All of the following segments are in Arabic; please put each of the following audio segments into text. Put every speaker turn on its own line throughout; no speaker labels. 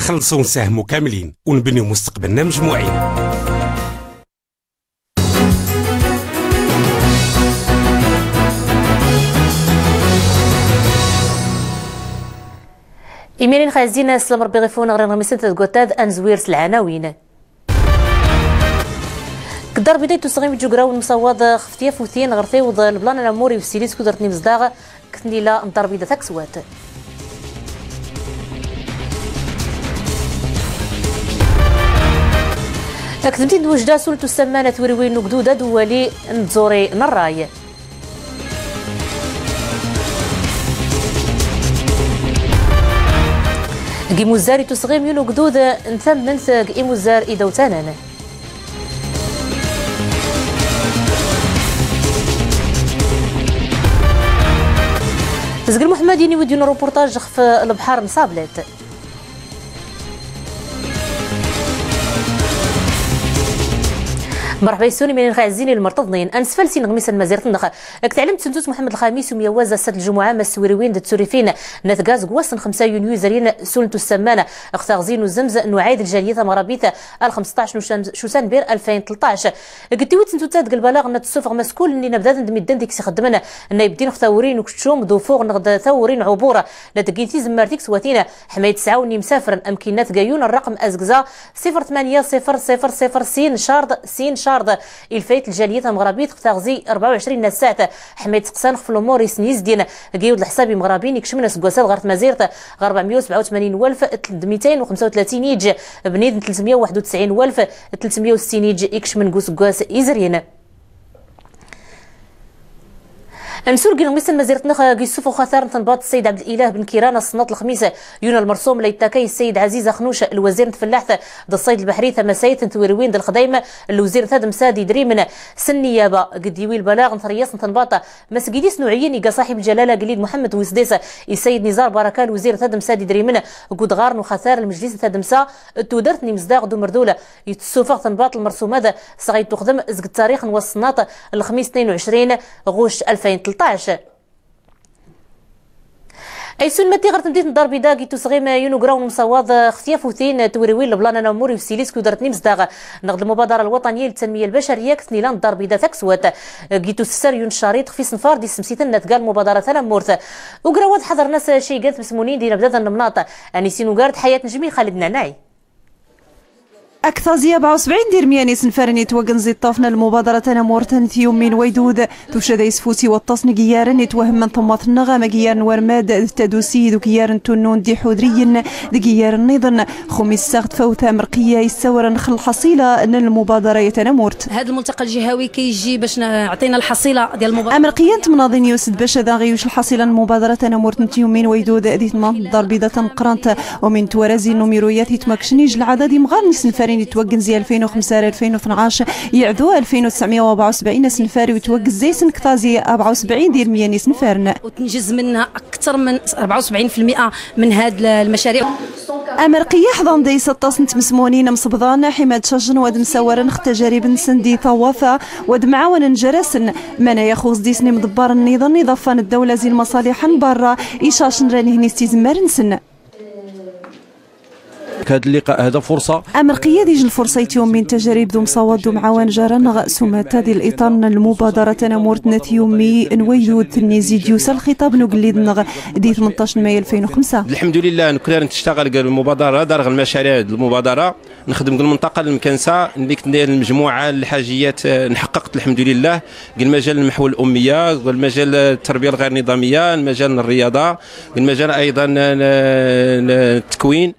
خلصوا نساهموا كاملين ونبنيو مستقبلنا مجموعين.
إيميلين خازينا سلام ربي غيفونا غير غميسنت تقوتاد أنزويرس العناوين كدار بداية تسغيم جوكراو المصواد خفتيا فوثين غرثيوض البلان الأموري وسيليس كدرتني مزداغ كثنيلا نطار بيدا ثاكسوات أكتمتين دوجدا سولتو السمانة ويروين نقدودة دوالي نتزوري نراي قيموزاري تسغيم يونو قدود نثم منثق إيموزار إيدوتانان تسقل محمديني وديون روبورتاج في البحر نصابلت مرحبا يسوني من الخاعزين المرتضنين انسفلسين غميس المزيرت النخ تعلمت سنتوس محمد الخامس وميوازا سد الجمعه مسوريوين دتسوريفين نثقاز قواصن 5 يونيو زرين سولنتو السمانه اختارزين وزمز نعايد الجاليه مرابيث ال 15 شوسنبير 2013 قلتي سنتو تاد البلاغ نتسوفغ مسكول اني نبدا ندمدن ديك خدمنا نايبدين ثورين وكشوم ضفوغ نغد ثورين عبوره لا تقيتي زمارتيك سواتينا حمايه تسعاوني مسافر امكنات قايون الرقم ازقزا 0800 سين شارد الفايت الجاليه المغربيه تغزي 24 ساعه حمايه تقسان في الامور سنيز ديال قيود الحساب مغربيين يكشمنا سكواسات غير مازيرت 487235 يج بنيد 391360 يج يكشمن كوس يزرين انسور قيل ميسن مزيرتنا قيسوف وخاثار تنباط السيد عبد الاله بن كيران الصناط الخميس يونا المرسوم ليتاكي السيد عزيز خنوش الوزير الفلاح ذا الصيد البحري ثمسايت تويروين ذا الخدايم الوزير ثاد مسادي دريمن سنيابه قد يوي البلاغ نثرياس تنباط مسجديس نوعيين يقا صاحب الجلاله قليد محمد وسديس السيد نزار بركه الوزير ثاد مسادي دريمن قد غارن وخاثار المجلس ثاد مسا تودرتني مزداغ دو مردوله يتسوفغ تنباط المرسوم هذا صغيت تخدم زق التاريخ والصناط الخميس 22 غوش 2013 اي سون متي غير تمديت ندار بيداكي تسغيم يونو كراون مصواد اختياف وثين تويروين البلان انا موري وسيليس كودرتني مزداغ نغد المبادره الوطنيه للتنميه البشريه كثنيلا ندار بيدا ثاكسوات كيتو سسر يون الشريط في صنفار دي سمسيتنا تقال مبادره ثلاث مورث وكراوات حضر ناس شي قالت بسمونين دينا بدا النمناط اني سينو قارد حياه نجمي خالد نعناعي
أكثر زي 74 ديرمياني سنفرني توقن زي طافنا المبادرة نمورتن ثيوم من ويدود توشد يسفوسي والتصن جيارن يتوهم من ثمات النغم جيارن ورماد تدوسي ذو جيارن تنون دي حودريين دي جيارن نيضن خميس ساغت فوثا مرقية يسور نخل الحصيلة أن المبادرة يتنمورت
هذا الملتقى الجهوي كيجي باش نعطينا الحصيلة ديال المبادرة
أمريكيا تمناضين يوسد باش ذا غيوش الحصيلة المبادرة نمورتن ثيوم من ويدود ذي ثمان ضربيدة قرانت ومن توارزي نوميرويات يتمكشنيج العدد مغارن سنفرني يتوقن زي 2005 ل 2012 يعدو 2974 سنفاري ويتوقن زي سن كتازي 74 ديال مياني سنفارنا
وتنجز منها اكثر من 74% من هاد المشاريع
أمريكية حضن دي 16 مسمونين مصبضان حماد شجن ود مسورن تجارب نسندي طوافة ود معاون نجرسن من ياخذ ديسني مدبر النظام إضافة الدولة زي المصالح برا إيشاشن راني هني استزمار نسن
هذا اللقاء هذا فرصة
أمريكية ديج الفرصة يوم من تجارب ذو مصواد ومعاون جارن سمات هذه الإطار المبادرة نمورت يومي نويود تنزيد يوصل الخطاب نقليد نغ دي 18 مايو 2005
الحمد لله نكرر نشتغل المبادرة دارغ المشاريع المبادرة نخدم المنطقة المكنسة اللي ندير المجموعة الحاجيات نحققت الحمد لله المجال المحو الأمية والمجال التربية الغير نظامية المجال الرياضة المجال أيضا التكوين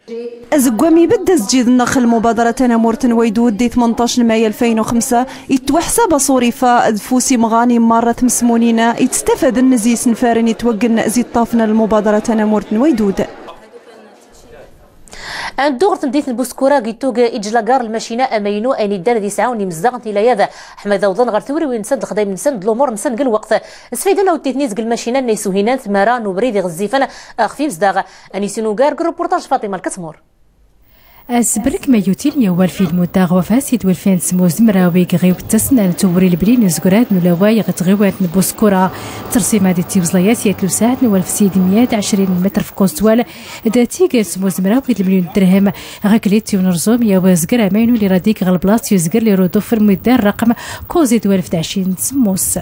أزقوامي بدا سجيد النخل المبادرة نمورتن ويدود دي 18 مايو 2005 يتوحسب صوريفة دفوسي مغاني مرة مسمونينا يتستفاد النزيس نفارن يتوقن زي طافنا المبادرة نمورتن ويدود
الدور تمديت البوسكورا قيتوغ إجلاقار الماشينة أمينو أني الدار دي ساعوني مزاغنتي لا ياذا حمد وضن غير ثوري وين نسد خدايم نسد الأمور نسد الوقت سفيدنا وتيتنيز الماشينة نيسوهينان ثماران وبريدي غزيفان أخفي مزداغ أني سينوغار ريبورتاج فاطمة الكتمور
أسبرك ما يوتيل يوال في المدة وفاسد والفين سمو زمراوي غيو التسنان توري البرين زقراد نلاواي غتغيوات نبوسكورا ترسيمة دي تيوزلايات يتلو ساعات نوال في سيد 120 متر في كوستوال داتي غير سمو زمراوي المليون درهم غاكليت ونرزوم يا زقرا ماينو اللي راديك غالبلاص يزقر لي رودو في المدة رقم كوزي دوال في 20 سموس.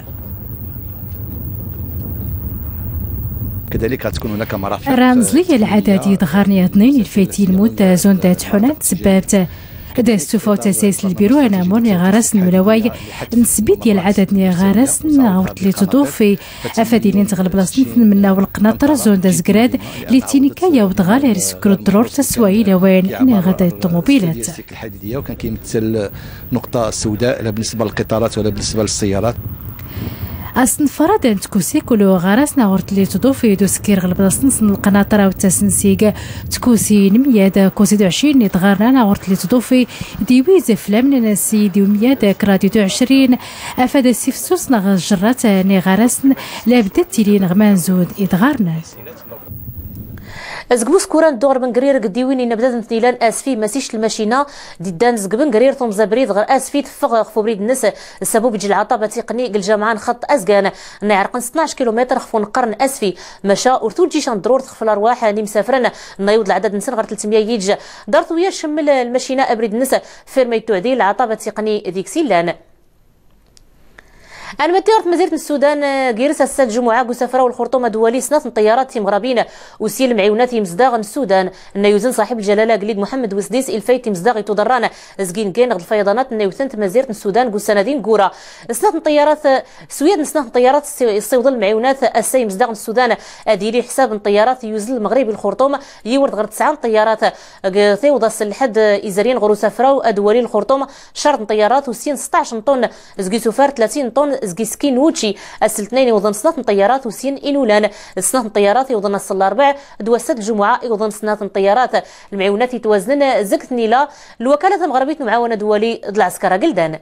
كذلك غتكون هناك مرافق
رمزلية العدد غارني اثنين الفايتين موت زون دات حنات سبابت داستو فوت اساس البيرو انا مورني غارس الملاواي نسبي ديال العدد ني غارس نعاود لي تضوفي افاديلين تغلب لاصن منا والقناطر زون دا زكراد لي تينيكا يا ودغال ريسكرو الضرور تسواي لوين ني غدا الطوموبيلات
الحديديه وكان كيمثل نقطه سوداء لا بالنسبه للقطارات ولا بالنسبه للسيارات.
أصن فرادن تكوسي كلو غارسنا ورت لي تضوفي دوسكير غلب نص القناطرة والتسنسيق تكوسي نمياد كوسي 20 يتغارنا ورت لي تضوفي ديويز فلام ناسي ديو مياد كراديو 20 أفاد السيفسوس نغ جرات ني غارسن لابدت تيلين غمان زود يتغارنا.
زقبوس كوران دور بن قرير قديويني نبدا مثيلان اسفي مسيش الماشينه ديدان زقبن قرير ثم زبريد غير اسفي تفغ خفو بريد الناس السبب بيجي العطابه تقني الجامعه خط اسكان نعرقن 12 كيلومتر خفو نقرن اسفي مشى ورتو جيشان ضرور تخفل الارواح ني مسافرين نايود العدد نسن غير 300 يجي دارت ويا شمل الماشينه ابريد الناس فيرميتو عديل العطابه تقني ديك سيلان. أنا متيرت مزيرة السودان جيرس السد جمعة وسفرة والخرطومة دولي سنة طيارات تيم غرابين وسيل معيونات مزداغ السودان النيوزن صاحب الجلالة قليد محمد وسديس الفايت مزداغ تضران زقين كين الفيضانات النيوثنت مزيرة السودان وسندين قورا سنة طيارات سويد سنة طيارات الصيود المعيونات السي مزداغ السودان أديري حساب طيارات يوزل المغربي الخرطومة يورد غير 9 طيارات ثيوض السلحد إزارين غرو سفرة ودولي الخرطومة شرط طيارات وسين 16 طن زقي سفار 30 طن زكي سكين ووتشي السلتنين يوضن صناف طيارات وسين إنولان صناف طيارات يوضن الصل 4 دوسات الجمعة يوضن صناف طيارات المعونات يتوازنن زكت نيلا الوكالة المغربية المعاونة دولي العسكرة قلدان.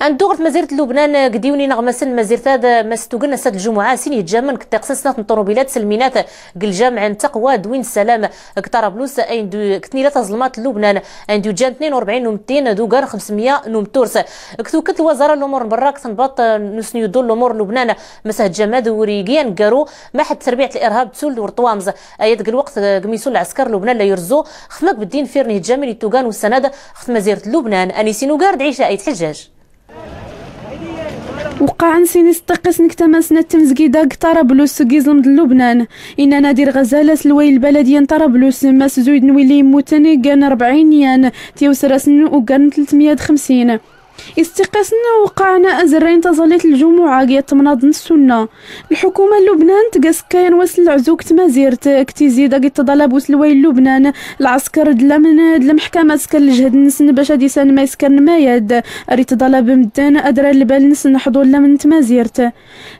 عند دغرت مزيرة لبنان قديوني نغمسن مزيرة هذا مستوقنا سد الجمعة سين يتجامن كتقصصنا الطروبيلات سلمينات قل جامع تقوى دوين السلام كطرابلس اين كتنيلات ظلمات لبنان عند جان 42 و200 دوغار 500 نوم تورس كتوكت الوزارة الامور براك تنبط نسنيو دول الامور لبنان مساه جماد وريقيان قارو ما حد تربية الارهاب تسول ورطوامز ايات الوقت قميسو العسكر لبنان لا يرزو خفمك بالدين فيرني جامل التوغان والسند خت مزيرة لبنان انيسينو قارد عيشة ايت حجاج.
وقع نسين استقس نكتماسنا التمزقيدا طرابلس كيزلم لبنان إن نادر غزالة الويل البلدية طرابلس ماس زويد نويلي يموتني كان 40 يان تيوسراسن وكان 350 استقاسنا وقعنا أزرين تظلت الجمعة قيت مناض السنة الحكومة لبنان تقاس كاين وصل عزوك تمازيرت كتيزيد قيت تطلب وسلوي لبنان العسكر دلا محكمة سكن الجهد نسن باش هادي سان ما يسكن ما يد ريت طلب مدان أدرى البال نسن حضور لمن تمازيرت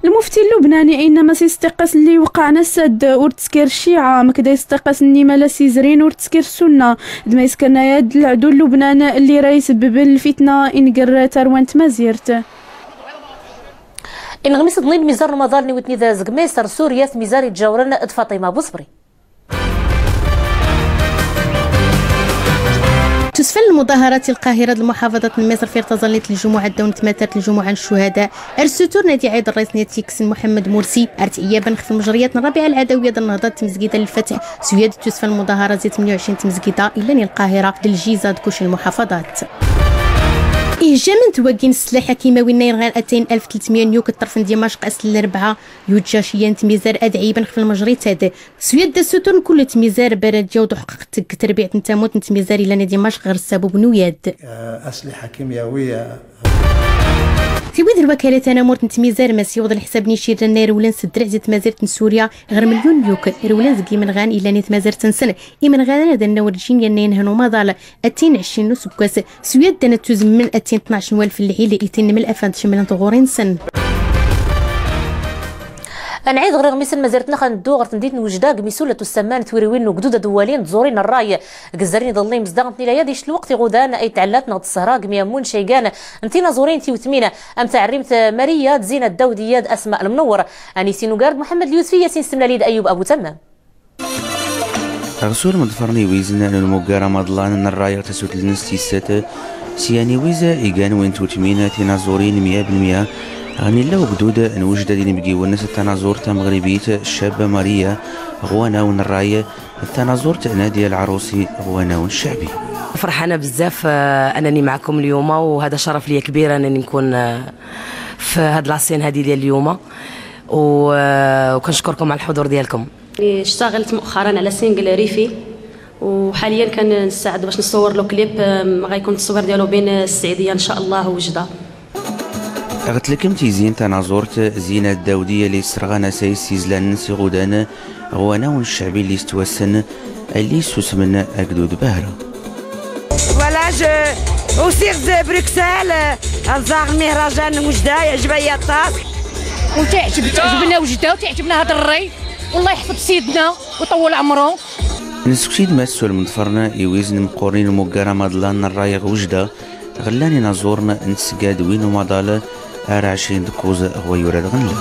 المفتي اللبناني إنما سيستقاس اللي وقعنا السد ورتسكير الشيعة مكدا يستقاس اني مالا سيزرين ورتسكير السنة دما يسكن يد العدو لبنان اللي راه يسبب الفتنة إنقر تروان تمازيرت.
إن غميس ضنين ميزار رمضان نوتني ذا زقميسر سوريا ميزار الجورن فاطمة بوصبري.
تسفل المظاهرات القاهرة المحافظة مصر في ارتزلت الجمعة دون تماثلت الجمعة الشهداء أرسوتور نادي عيد الرئيس نيتيكس محمد مرسي إيابا خف المجريات الرابعة العدوية النهضة تمزقيدة للفتح سويد تسفل المظاهرات 28 تمزقيدة إلا القاهرة للجيزة كوش المحافظات. إهجام توقين السلاح كيماوي ناير غير 2300 نيو كطرف دمشق أسل الأربعة يوجاشيان تميزار أدعيبا خف المجري تاد سويد السوتون كل تميزار برد جود حقق تربية نتاموت نتميزار إلى دمشق غير السبب نوياد
أسلحة كيميائية
تيويد الوكالة أنا مورت نتميزار مسيوض الحساب نيشير النار ولان سدرع زيت مازرت سوريا غير مليون يوك رولان زكي من غان إلا نيت مازرت سنة إمن غان هذا النورجين ينين هنو ماضال 20 نص بكاس سويد دانا توزم من 12 والف اللي إتين من الأفاد شملان تغورين سن.
نعيد غير غميسن مازالتنا خندو غير تنديت نوجدا قميسولة السمان تويروين وقدودة دوالين تزورين الراي قزرين ضلي مزداغنتني لا يديش الوقت غدان اي تعلات نغد السهرة قميامون شيقان انتينا زورين تيوتمينا ام تعريمت ماريا زينة الدوديات اسماء المنور اني سينو قارد محمد اليوسفي ياسين سملاليد ايوب ابو تمام.
رسول مدفرني ويزن المقارا مضلان الراية تسوت النستي ستة سياني ويزا إيجان وين توتمينا تنازورين 100% غني لو قدودة نوجد دين بقي والناس التنازور تمغربية الشابة ماريا غوانا ونراية التنازور نادي العروسي غوانا والشعبي.
فرحانة بزاف أنني معكم اليوم، وهذا شرف لي كبير أنني نكون في هاد لاسين هذه ديال اليوم، وكنشكركم على الحضور ديالكم.
اشتغلت مؤخرا على سينجل ريفي، وحاليا كنستعد باش نصور له كليب غيكون التصوير ديالو بين السعيديه ان شاء الله ووجده.
قلت لكم تيزين تنازورت زينة الداودية اللي سرغانا سايس يزلان نسي غودانا غوانا والشعبي اللي استوسن اللي سوسمنا أقدود بهرة.
فوالا جو وسير بروكسل الزاغ المهرجان وجده يعجبني الطاس
وتعجبنا وجده وتعجبنا هذا الري، والله يحفظ سيدنا ويطول عمره.
نسكتيد ماسو المنفرنا يويزن مقورين ومقارا مضلان الرايغ وجده غلاني نازورنا نسقاد وين ومضالة 20 دكوزة هو يورد غنلا.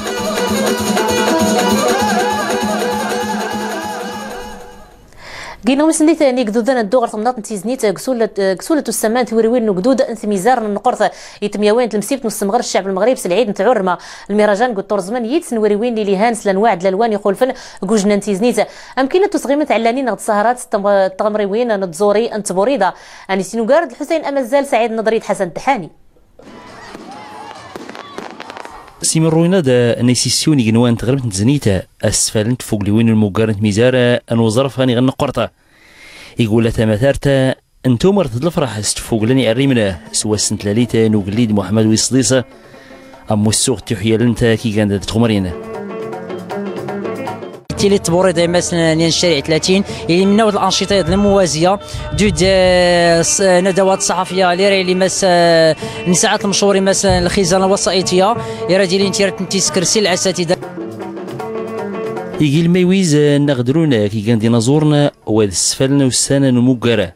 قينا مسندي ثاني قدودنا الدوغر ثمنات نتيزنيت قسولة السمان ثوريوين نقدود انت ميزار نقرث يتمياوين تلمسيبت نصمغر الشعب المغرب سلعيد نتعرما المهرجان قد طرزمان يتسن وريوين اللي هانس لانواع الالوان يخولفن قوجنا نتيزنيت امكنه تصغيمت علاني نغد سهرات التغمريوين نتزوري انتبوريدا اني سينوغارد الحسين امازال سعيد نظريت حسن التحاني.
سيمروينا دا نيسيسيوني جنوان تغربت نتزنيتا اسفلنت فوق لوين المقارنة ميزارة انو ظرف هاني غن قرطة يقول تماثارتا انتو مرت الفرح استفوق لني الريمنا سوا سنت لاليتا نوغليد محمد ويصديصة امو السوق تحيا لنتا كي كانت تخمرينا
تيلي التبوريض مثلا ديال الشارع 30 اللي من نوع الانشطه الموازيه دود ندوات صحفيه اللي مثلا نساعات المشهورين مثلا الخزانه الوسائطيه يرا ديالين تيسكرسي الاساتذه
يجي الميويز نقدرونا كي كان ديناصورنا وهذا السفلنا والسنه المقره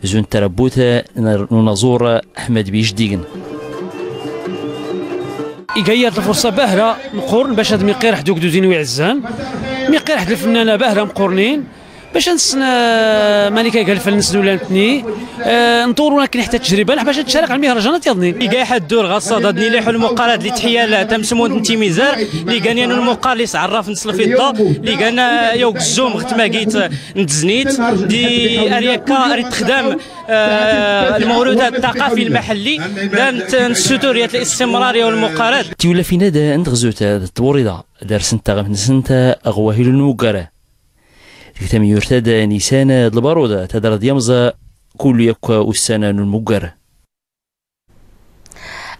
زون تربوتا نازور احمد بيجديقن
يقير الفرصه باهره مقورن باش هاد ميقير حدو كدوزين ويعزان ميقير حد الفنانه باهره مقورنين باش نسنا مالكا قال فلنس دولانتني نطوروا لكن حتى تجربه باش تشارك على المهرجانات يضني
اللي حد الدور غصه ضدني لي حل المقالات اللي تحيه تمسمون انت ميزار اللي كان يعني المقال اللي عرف نصل في الضا اللي كان يوك الزوم ختما قيت نتزنيت دي اريكا اريد تخدم الموروثات الثقافي المحلي دانت السطوريات الاستمراريه والمقالات
تيولا في نادا انت غزوت التوريضه دار سنتا غف نسنتا اغواهيل المقره كتم يرتاد نيسان البارودة تدر ديامزا كل يكا والسنة المقر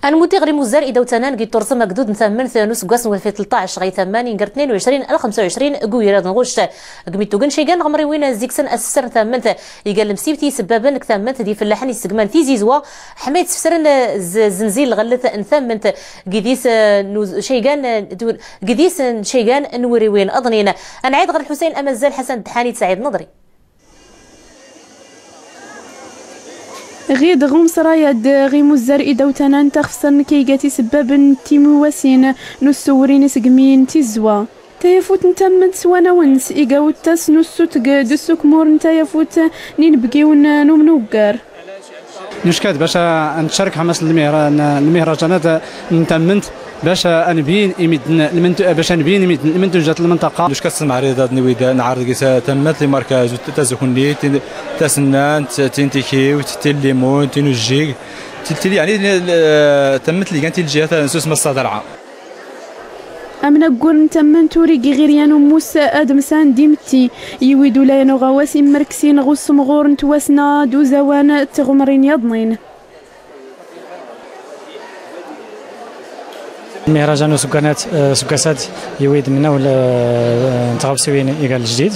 المدير غريم وزار إذا وتنان قد ترسم قدود نثمن ثانوس قاسم في 13 غي 8 قر 22 ل 25 قويراد نغوش قميتو كن شيغان غمري وين زيكسن اسسر ثمنت يقال مسيبتي سبابا ثمنت دي فلاحني استقمان في زيزوا حمايه سفسرن زنزيل غلث انثمنت قديس شيغان قديس شيغان نوري وين اظنين انا عيد غير الحسين امازال حسن تحاني سعيد نظري
غيد غمس رايد غيمو الزرق دوتانا تخسرن كيغاتي سباب تيمواسين نسورين سقمين تيزوا تيفوت نتمد سوانا ونس إيقاو التاس نسو تقدسو كمور نتايفوت نينبقيون نومنوقار
نشكات باش نشارك حماس المهرجانات نتمنت باش نبين باش نبين المنتوجات المنطقه
واش كتسمع عريضات نويدا نعرض كيسا تمت لي ماركاج تازكوني تاسنان تنتيكيو تيليمون تنوجيك يعني تمت لي كانت الجهات نسوس مصادرعه
امنا قرن تمن توري غيريان موسى ادم سان ديمتي يويدو لا غواسي مركسين غوس مغور تواسنا دو زوان تغمرين يضنين
المهرجان وسكانات سكاسات يويد منا ولا نتغابسوين يقال الجديد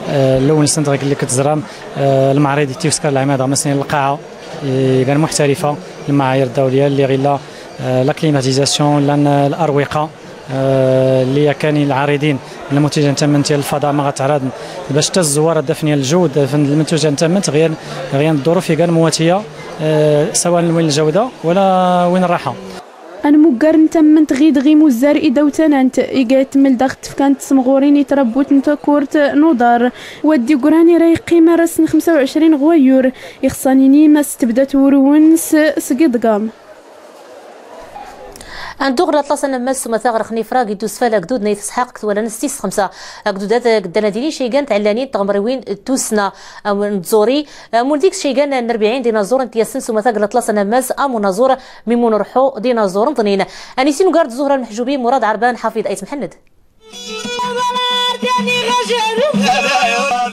الاول نستنطق اللي كتزرام المعرض تيفسكر العماده مثلا القاعه كان محترفه المعايير الدوليه اللي غير لا كليماتيزاسيون لان الاروقه اللي كانوا العارضين المنتوجات تمت ديال الفضاء ما غتعرض باش حتى الزوار الدفنيه الجود في المنتوجات تمت غير الظروف كان مواتيه سواء وين الجوده ولا وين الراحه
أنا مقارن تمنت غيد غيمو الزرقي دوتنانت إيجات من داخت كانت سمغورين يتربوت نتاكورت نودار ودي قراني راي قيمة رسن 25 غويور يخصانيني ما استبدات ورونس سقيد قام
أندوغ لطلاسنا مس مثاغر خني فراغ يدوس فالا قدود نيت سحاق ولا نستيس 5 قدودات قدنا ديني شيغان تعلانين تغمروين توسنا نزوري مولديك شيغان 40 ديناصور انت يسنسو مثاغر لطلاسنا مس امو نازور ميمون رحو ديناصور طنين انيسين وقارد زهره المحجوبين مراد عربان حفيظ ايت محمد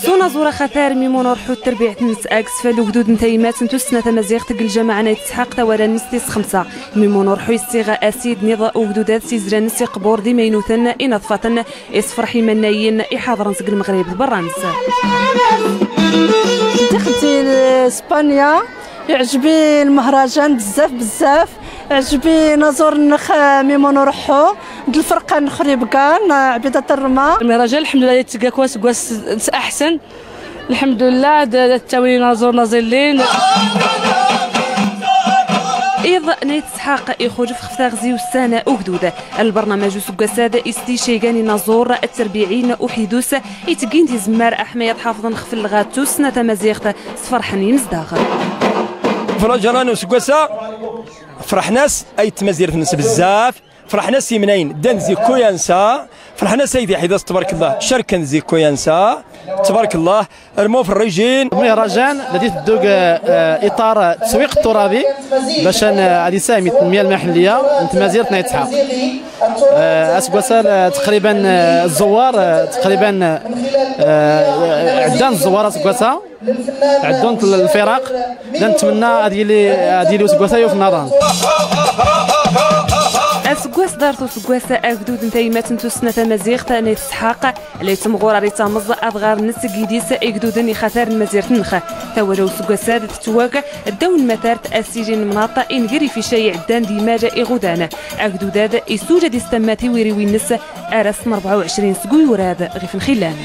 سونا زورا خثار ميمون روحو التربيع تنس اكس فالو قدود نتايمات نتوسنا تمازيغ تقل جماعة نايت تسحاق تورا نستيس 5 ميمون روحو يستيغا اسيد نضاء وقدودات سيزرا نسي قبور دي مينوثن انطفاتن اسفرحي منايين احاضر نسق المغرب البرانس
دخلتي لاسبانيا يعجبني المهرجان بزاف عجبي نزور نخ ميمون روحو الفرقه نخري بكان عبيده الرما
المهرجان الحمد لله تلقى كواس احسن الحمد لله التاوي نزور نازلين إيضا نيت سحاق يخرج في خفتاغزي والسنة وقدودة البرنامج سكاسادة إستي شيغاني نازور التربيعين وحيدوس يتقين دي زمار أحمية حافظ نخف الغاتو سنة تمازيغت صفرحني مزداغر
فرجران وسكاسا فرحناس أي تمازيغت نس بزاف فرحنا سيمنين دنزي كويانسا فرحنا سيدي حيداس تبارك الله شركا زي كويانسا تبارك الله المو في الريجين
مهرجان الذي تدوق اطار التسويق الترابي باش غادي يساهم في التنميه المحليه انت مازيرتنا يتحقق اسكواسا تقريبا الزوار تقريبا عدان الزوار اسكواسا عدون الفرق نتمنى هذه اللي اسكواسا يوف ناران
اسكواس دارتو سكواسا اكدود نتايمات نتو سنة مزيغتا نيت سحاق اللي تمغورا ريتا مز اضغار نسكيديس اكدودن يخاثار المزيرت نخا تولو سكواسا تتواقع الدون مثارت السجين مناطة انغري في شيء عدان ديماجا اغودانا اكدوداد يسوجا دي استماتي ويريوي النس ارس 24 سكوي وراد غيف الخلان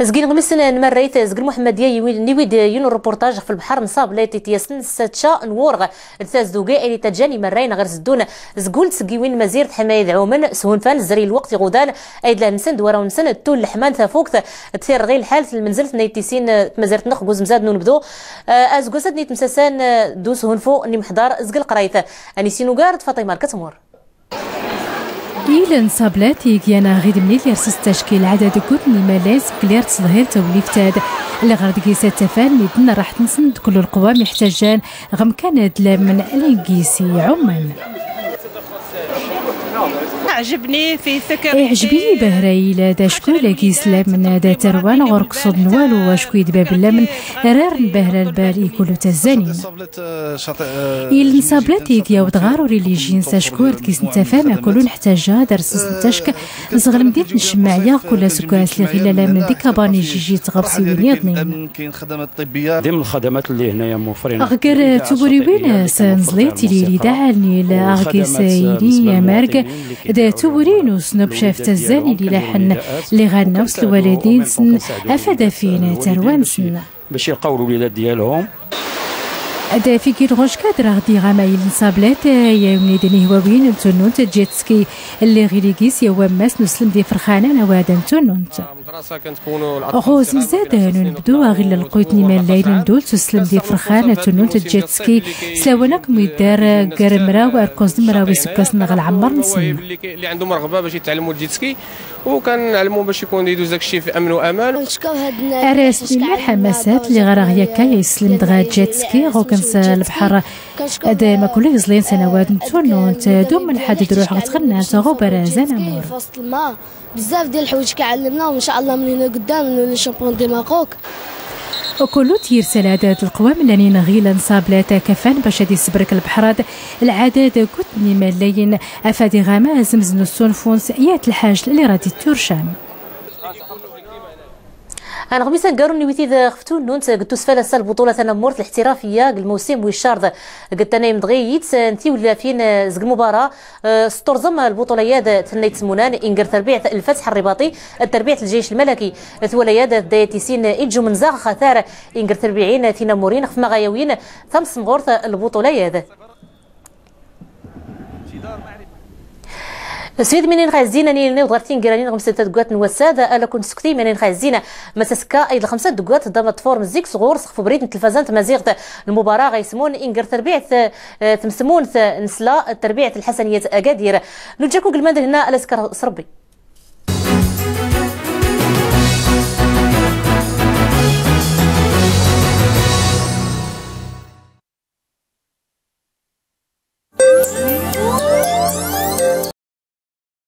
زقين غمسنا نمريت زقين محمد نيويد ينو ريبورتاج في البحر نصاب ليتي تيسن ستشا نورغ الثاز دوقي اللي تجاني مرين غير زدون زقول تسقيوين مزير حمايد عومن سهون فان الزري الوقت غودان ايد لا نسند ورا ونسند تول الحمان ثافوكت تثير غير الحال المنزل نيتيسين مزيرت نخ جوز مزاد نبدو ازقوسد نيت مساسان دوس هون فوق ني محضار زقل قرايثه انيسينو قارد فاطمه كتمور
إلى نصابلاتي كيانا غيد منيت يرسس تشكيل عدد كوتني ملاز كلير تصدهير توليفتاد اللي غرد كيسا تفال ميدنا راح تنسند كل القوى محتاجان غم كانت من الانجيسي عمان
عجبني في فكر
عجبني بهراي لا داشكو لاكي سلام من دا تروان غرقصد نوالو واشكويد باب اللمن رار بهرا البال يكولو تزانين إل نصابلاتي كيا ودغارو ريليجين ساشكور كيس نتفاهم كلو نحتاجها درس نتاشك زغر مديت نشمعيا كل سكاس اللي غيلا من ديكاباني جيجي تغبسي وينيضنين
كاين خدمات طبيه ضمن الخدمات اللي هنايا موفرين
أغكر توري وين سنزليتي لي دعالني لا أغكي سايري يا مارك دا تورينو سنوب شافت الزاني اللي لحن اللي غنوس الوالدين سن أفاد فينا تروان سن
باش يلقاو الولاد ديالهم
هذا في كي روش كادر غدي غمايل نصابلات يا وليدني هواوين تونونت جيتسكي اللي غيريكيس يا وماس نسلم دي فرخانه نوادن تونونت
المدرسه كتكونوا
غوز مزاد نبدو غير لقيتني من الليل ندول تسلم دي فرخانه تونونت جيتسكي سلاوناكم يدار كرمرا واركوز مراوي سكاس نغل عمر نسن
اللي عندهم رغبه باش يتعلموا الجيتسكي وكنعلموا باش يكون يدوز داكشي في امن وامان
راسلي الحماسات اللي غير هياكا يسلم دغا جيتسكي غوكنس البحر هذا ما كله يزلين سنوات نتونونت دوم من حد روح غتغنى غبر زنامور
بزاف ديال الحوايج كعلمنا وان شاء الله من هنا قدام نولي شامبيون دي ماروك
وكل تيرسل عدد القوام اللي نغيل نصابلات كفان باش هادي سبرك البحرات العدد كتني ملايين افادي غاما زمزن السونفونس يات الحاج اللي رادي تورشام
انا غميسا قاروني ويتي خفتون نونت قلتو سفالة البطولة انا مورت الاحترافية الموسم ويشارد قلت انا مدغيت انتي ولا فين زق المباراة ستورزم البطوليات تنيت مونان انقر تربيع الفتح الرباطي التربيع الجيش الملكي ثوليات دايتيسين ايجو من زاغ خثار انقر تربيعين تينا مورين خف مغايوين ثم صنغورت البطوليات سيد منين خازينا ني وضرتين قرانين خمسة دقات نوساد الا كنت سكتي منين خازينا مساسكا ايضا 5 دقات ضمت فورم زيك صغور سقف بريد التلفزان تمازيغت المباراه غيسمون انقر تربيع تمسمون نسلا التربيع الحسنيه اكادير نجاكم قلمان هنا الاسكر صربي